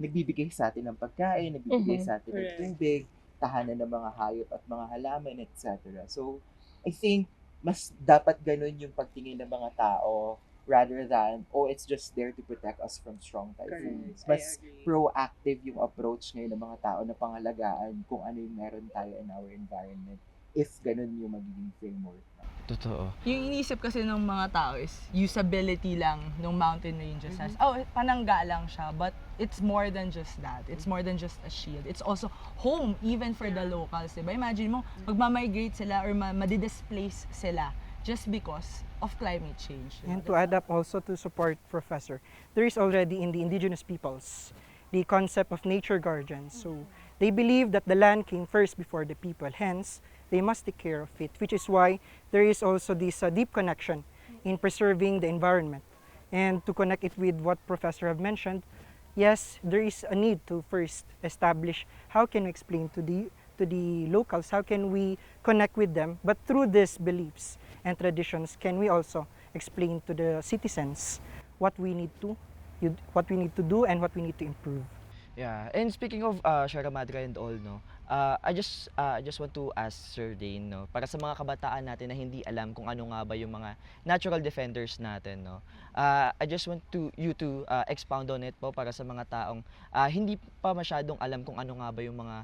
nagbibigay sa atin ng pagkain, nagbibigay sa atin ng tubig, tahanan ng mga hayop at mga halaman, etc. So, I think, mas dapat ganun yung pagtingin ng mga tao rather than, it's just there to protect us from strong typhoons. Mas proactive yung approach ngayon ng mga tao na pangalagaan kung ano yung meron tayo in our environment if ganun yung magiging framework. Totoo. Yung iniisip kasi ng mga tao is usability lang ng mountain ranges as, panangga lang siya, but it's more than just that. It's more than just a shield. It's also home even for the locals, diba? Imagine mo, magmamigrate sila or madidisplace sila just because of climate change. And to add up also to support Professor, there is already in the indigenous peoples the concept of nature guardians. So they believe that the land came first before the people. Hence, they must take care of it, which is why there is also this deep connection in preserving the environment. And to connect it with what Professor have mentioned, yes, there is a need to first establish how can we explain to the locals, how can we connect with them, but through these beliefs and traditions, can we also explain to the citizens what we need to do and what we need to improve. Yeah, and speaking of Sierra Madre and all, no, I just want to ask Sir Dane, no, para sa mga kabataan natin na hindi alam kung ano nga ba yung mga natural defenders natin, no, I just want you to expound on it po para sa mga taong hindi pa masyadong alam kung ano nga ba yung mga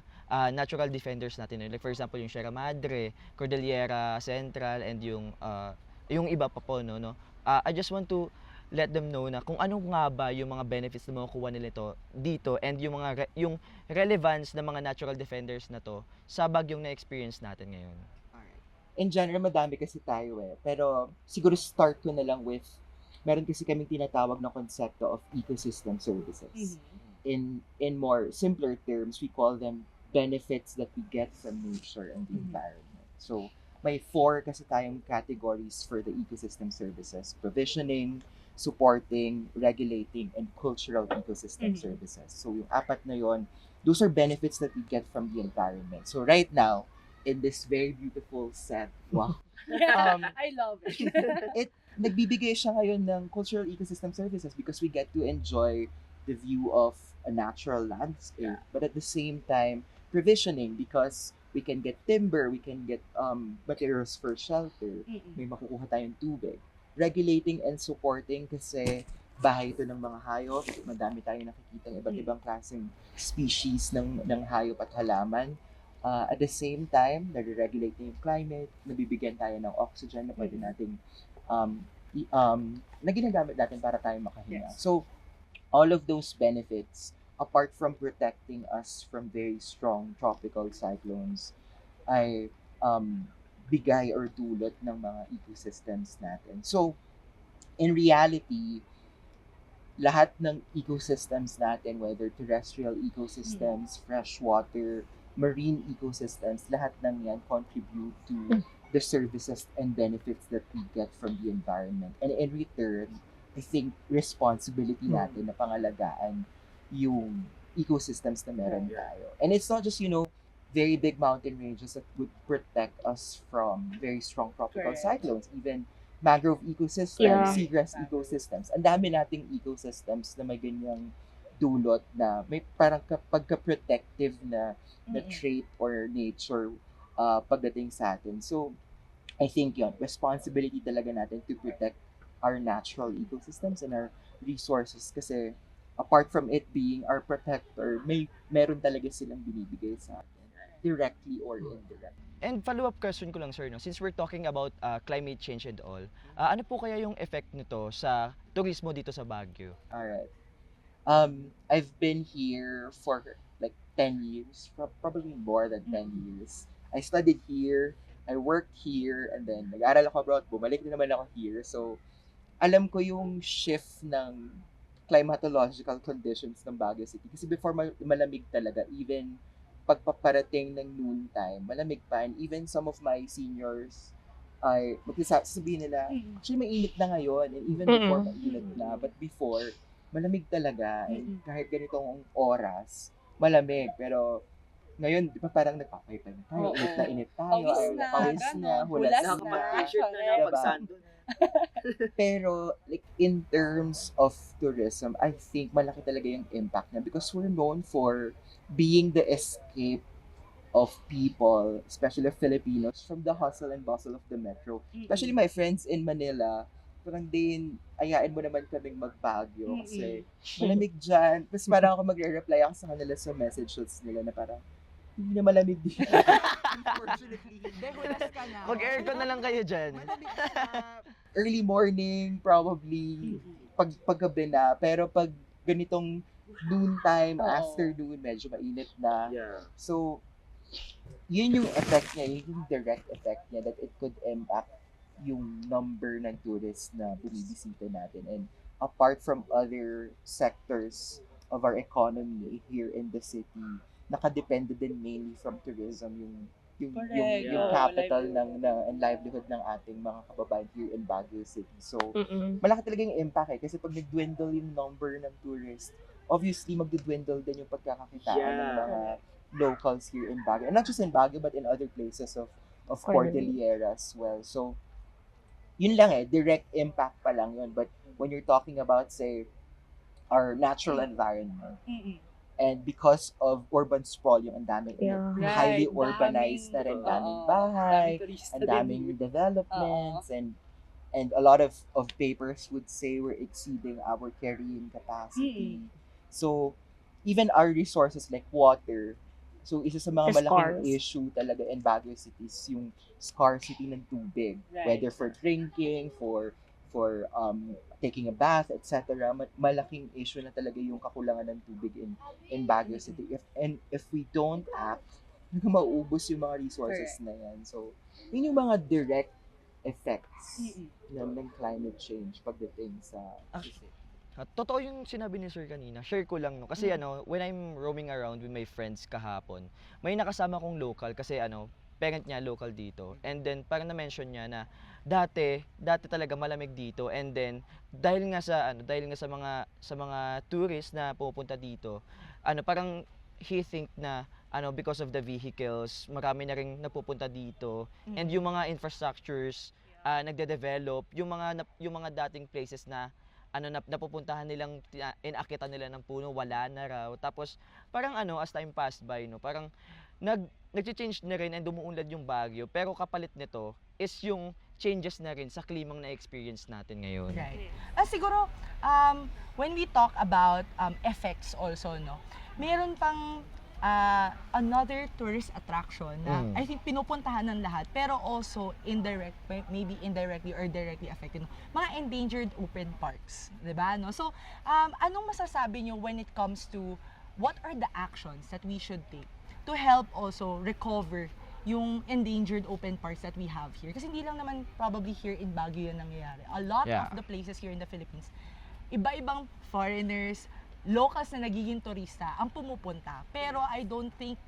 natural defenders natin, no? Like for example yung Sierra Madre, Cordillera Central, and yung iba pa po, no. I just want to let them know na kung ano nga ba yung mga benefits na makukuha nila dito and yung mga yung relevance ng mga natural defenders na to sa bagyong na-experience natin ngayon. In general, madami kasi tayo pero siguro start ko na lang with, meron kasi kaming tinatawag na konsepto of ecosystem services. In more simpler terms, we call them benefits that we get from nature and the environment. So, may 4 kasi tayong categories for the ecosystem services: provisioning, supporting, regulating, and cultural ecosystem services. So yung 4 na yon, those are benefits that we get from the environment. So right now, in this very beautiful set. Wow. I love it. Nagbibigay siya ngayon ng cultural ecosystem services because we get to enjoy the view of a natural landscape, but at the same time, provisioning because we can get timber, we can get materials for shelter, may makukuha tayong tubig. Regulating and supporting kasi bahay ito ng mga hayop, madami tayong nakikita ng iba't ibang klaseng species ng hayop at halaman. At the same time, nare-regulating yung climate, nabibigyan tayo ng oxygen na pwede nating na ginagamit natin para tayo makahinga. So, all of those benefits, apart from protecting us from very strong tropical cyclones, ay bigay or dulot ng mga ecosystems natin. So, in reality, lahat ng ecosystems natin, whether terrestrial ecosystems, freshwater, marine ecosystems, lahat ng yan contribute to the services and benefits that we get from the environment. And in return, I think responsibility natin na pangalagaan yung ecosystems na meron tayo. And it's not just, very big mountain ranges that would protect us from very strong tropical cyclones, even mangrove ecosystems, seagrass ecosystems. Ang dami nating ecosystems na may ganyang dulot na may parang pagka-protective na trait or nature pagdating sa atin. So, I think responsibility talaga natin to protect our natural ecosystems and our resources kasi apart from it being our protector, meron talaga silang binibigay sa atin, directly or indirectly. And follow-up question ko lang, sir, no? Since we're talking about climate change and all, ano po kaya yung effect nito sa turismo dito sa Baguio? Alright. I've been here for like 10 years, probably more than 10 years. I studied here, I worked here, and then nag-aral ako abroad, bumalik din naman ako here. So, alam ko yung shift ng climatological conditions ng Baguio City. Kasi before malamig talaga, even pagpaparating ng noontime, malamig pa. And even some of my seniors ay magsasabihin nila, actually mainit na ngayon. And even before, mainit na. But before, malamig talaga. And kahit ganitong oras, malamig. Pero ngayon, di ba parang nagpapaypay na tayo, init tayo, pawis na, hulas na. Nakapag-t-shirt na lang pag-sando na. Pero like in terms of tourism, I think malaki talaga yung impact niya because we're known for being the escape of people, especially Filipinos, from the hustle and bustle of the metro. Especially my friends in Manila, parang din, ayain mo naman kaming mag-Baguio kasi malamig dyan. Tapos parang ako magre-reply ako sa kanila sa messages nila na parang, hindi na malamig dito. Unfortunately, hindi. Hulas ka na. Mag-aircon na lang kayo dyan. Early morning, probably, paggabi na. Pero pag ganitong noontime, afternoon, medyo mainit na. So, yun yung effect niya, yun yung direct effect niya that it could impact yung number ng tourists na bumibisita natin. And apart from other sectors of our economy here in the city, nakadepende din mainly from tourism yung capital ng and livelihood ng ating mga kababayan here in Baguio City. So, malaki talaga yung impact kasi pag nag-dwindle yung number ng tourists, obviously magdi-dwindle din yung pagkakakitaan ng mga locals here in Baguio. And not just in Baguio, but in other places of Cordillera as well. So, yun lang direct impact pa lang yun. But when you're talking about, say, our natural environment, and because of urban sprawl, yung ang daming highly urbanized na rin, daming bahay, ang daming developments, and a lot of papers would say we're exceeding our carrying capacity. So, even our resources like water, so isa sa mga malaking issue talaga in Baguio City is yung scarcity ng tubig, whether for drinking, for taking a bath, etc. Malaking issue na talaga yung kakulangan ng tubig in Baguio City. If we don't act, mauubos yung mga resources na yan. So, yun yung mga direct effects ng climate change pagdating sa city. Totoo yung sinabi ni Sir kanina. Share ko lang, no? Kasi when I'm roaming around with my friends kahapon, may nakasama kong local kasi parent niya local dito. And then parang na-mention niya na dati talaga malamig dito, and then dahil nga sa mga tourists na pupunta dito, parang he think na because of the vehicles, marami na rin napupunta dito. And yung mga infrastructures, nagde-develop, yung mga dating places na napupuntahan nilang, inakyatan nila ng puno, wala na raw. Tapos parang as time passed by, no, parang nag-change na rin and dumuunlad yung Baguio. Pero kapalit nito is yung changes na rin sa klimang na-experience natin ngayon. Right. Siguro, when we talk about effects also, no, meron pang another tourist attraction na I think pinupuntahan ng lahat, pero also maybe indirectly or directly affected, no? Mga endangered open parks, di ba? No? So, anong masasabi nyo when it comes to what are the actions that we should take to help also recover yung endangered open parks that we have here? Kasi hindi lang naman probably here in Baguio yan nangyayari. A lot of the places here in the Philippines, iba-ibang foreigners, locals na nagiging turista ang pumupunta. Pero I don't think,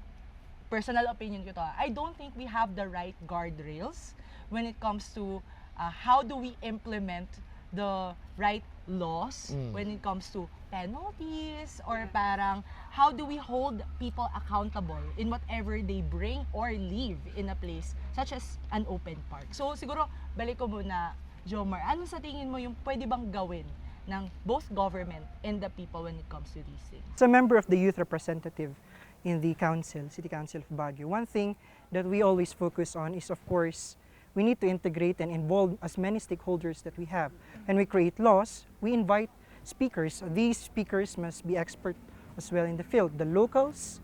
personal opinion ko to, I don't think we have the right guardrails when it comes to how do we implement the right laws when it comes to penalties or parang how do we hold people accountable in whatever they bring or leave in a place such as an open park. So siguro, balik ko muna, Jomar, ano sa tingin mo yung pwede bang gawin ng both government and the people when it comes to these things? As a member of the youth representative in the council, City Council of Baguio, one thing that we always focus on is, of course, we need to integrate and involve as many stakeholders that we have. And we create laws, we invite speakers. These speakers must be expert as well in the field. The locals,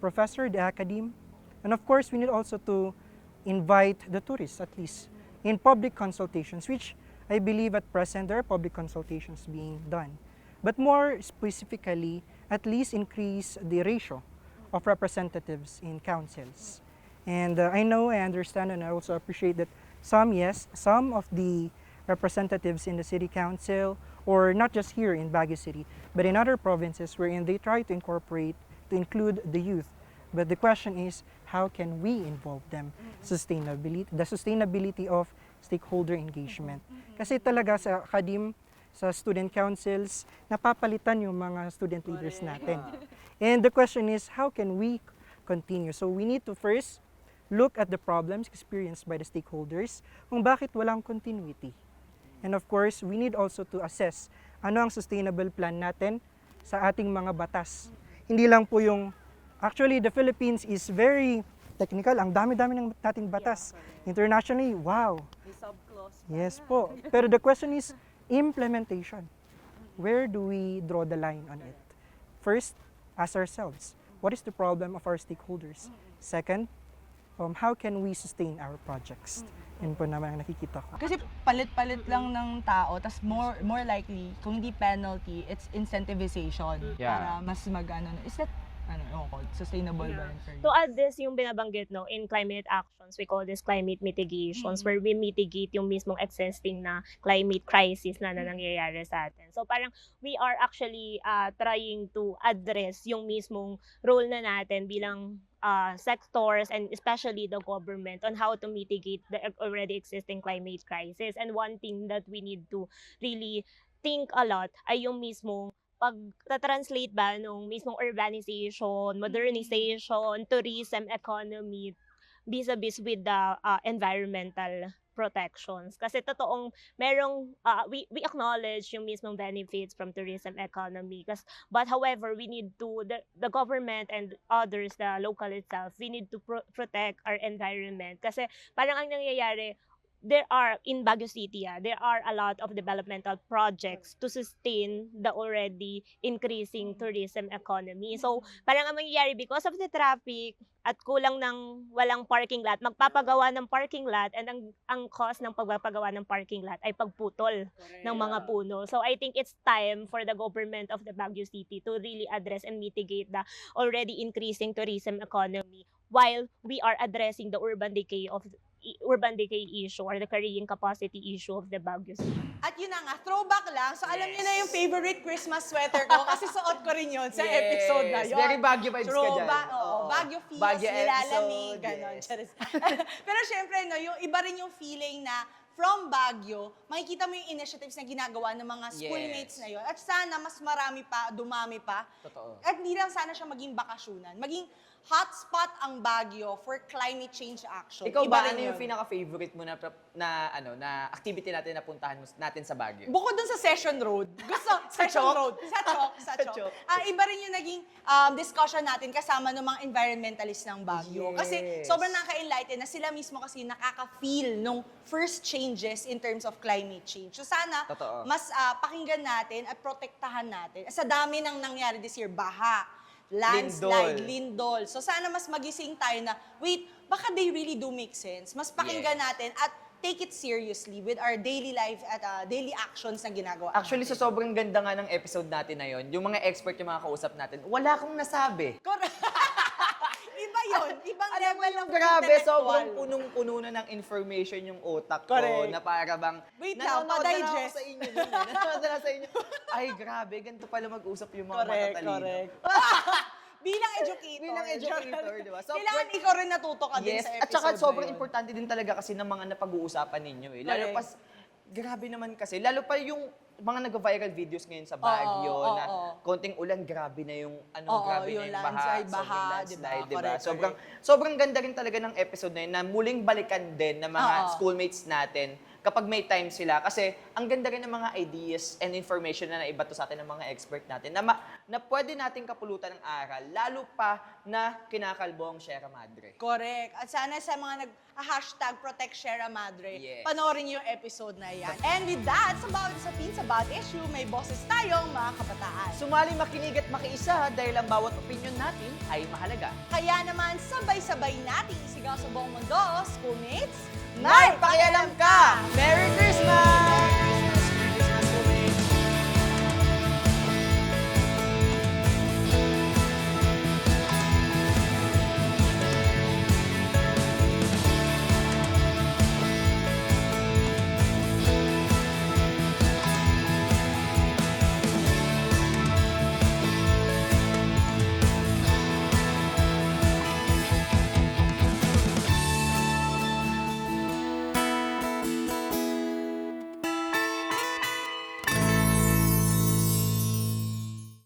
professor, the academe, and of course, we need also to invite the tourists, at least, in public consultations, which I believe at present there are public consultations being done. But more specifically, at least increase the ratio of representatives in councils. And I know, I understand, and I also appreciate that some of the representatives in the city council, or not just here in Baguio City, but in other provinces wherein they try to include the youth. But the question is, how can we involve them? The sustainability of stakeholder engagement. Kasi talaga sa academe, sa student councils, napapalitan yung mga student leaders natin. And the question is, how can we continue? So we need to first look at the problems experienced by the stakeholders kung bakit walang continuity. And of course, we need also to assess ano ang sustainable plan natin sa ating mga batas. Hindi lang po yung, actually the Philippines is very technical, ang dami-dami ng nating batas. Internationally, wow. Yes po. Pero the question is implementation. Where do we draw the line on it? First, ask ourselves, what is the problem of our stakeholders? Second, how can we sustain our projects? Yun po naman ang nakikita ko. Kasi palit-palit lang ng tao, tas more likely, kung hindi penalty, it's incentivization. Para mas is that, sustainable ba yun for you? To add this, yung binabanggit, no, in climate actions, we call this climate mitigations, where we mitigate yung mismong existing na climate crisis na nangyayari sa atin. So parang we are actually trying to address yung mismong role na natin bilang sectors and especially the government on how to mitigate the already existing climate crisis. And one thing that we need to really think a lot ay yung mismong pag-translate ba nung mismong urbanization, modernization, tourism, economy, vis-a-vis with the environmental protections. Kasi totoong merong, we acknowledge yung mismong benefits from tourism economy. But however, we need to, the government and others, the local itself, we need to protect our environment. Kasi parang ang nangyayari, there are, in Baguio City, there are a lot of developmental projects to sustain the already increasing tourism economy. So, parang ang mangyayari, because of the traffic at kulang ng walang parking lot, magpapagawa ng parking lot, and ang cost ng pagpapagawa ng parking lot ay pagputol ng mga puno. So, I think it's time for the government of the Baguio City to really address and mitigate the already increasing tourism economy while we are addressing the urban decay issue or the carrying capacity issue of the Baguio City. At yun na nga, throwback lang. So alam niyo na yung favorite Christmas sweater ko kasi suot ko rin yun sa episode na yun. Very Baguio vibes ka dyan. Baguio feels, Baguio nilalamig, episode, ganon. yes. Pero syempre, no, yung iba rin yung feeling na from Baguio, makikita mo yung initiatives na ginagawa ng mga schoolmates Yes. na yun. At sana mas marami pa, dumami pa. Totoo. At hindi lang sana siya maging bakasyonan, maging hotspot ang Baguio for climate change action. Ikaw Iba ba, rin ano yung yun. pinaka-favorite mo na activity natin na puntahan natin sa Baguio? Bukod dun sa Session Road. Gusto, Session Chok? Road. Sa Chok. Sa Chok. Iba rin yung naging discussion natin kasama ng mga environmentalists ng Baguio. Yes. Kasi sobrang nakaka-enlighten na sila mismo kasi nakaka-feel nung first changes in terms of climate change. So sana, Totoo. mas pakinggan natin at protektahan natin. Sa dami ng nangyari this year, baha, landslide, lindol. So sana mas magising tayo na, wait, baka they really do make sense. Mas pakinggan natin at take it seriously with our daily life at daily actions na ginagawa. Actually, sa sobrang ganda nga ng episode natin na yon, yung mga expert yung mga kausap natin, wala akong nasabi. Correct. Iba yun. Ibang Alam mo level yung ng grabe, intellectual. sobrang punong-puno na ng information yung utak ko. Correct. Na para bang, Wait lang, nanonood na lang ako pa-digest. sa inyo. Nanonood na lang sa inyo. Ay, grabe, ganito pala mag-usap yung mga Correct, matatalino. correct. Bilang educator. Bilang educator, di ba? So, Kailangan ikaw rin natuto ka din Yes, sa episode at saka sobrang na yun. importante din talaga kasi ng mga napag-uusapan ninyo eh. Lalo Correct. grabe naman kasi, lalo pa yung mga nag-viral videos ngayon sa Baguio na konting ulan, grabe na yung grabe yung na yung landslide, baha, baha, sobrang landslide, diba? diba? Correct, Sobrang ganda rin talaga ng episode na yun na muling balikan din ng mga Oo. schoolmates natin kapag may time sila. Kasi ang ganda rin ng mga ideas and information na naibato sa atin ng mga expert natin na pwede nating kapulutan ng aral, lalo pa na kinakalbo ang Sierra Madre. Correct. At sana sa mga hashtag Protect Sierra Madre, Yes. panoorin yung episode na yan. And with that, sa bawat usapin, sa bawat issue, may boses tayong mga kabataan. Sumali, makinig at makiisa dahil ang bawat opinion natin ay mahalaga. Kaya naman, sabay-sabay nating isigaw sa buong mundo, schoolmates, May pakialam ka! Merry Christmas!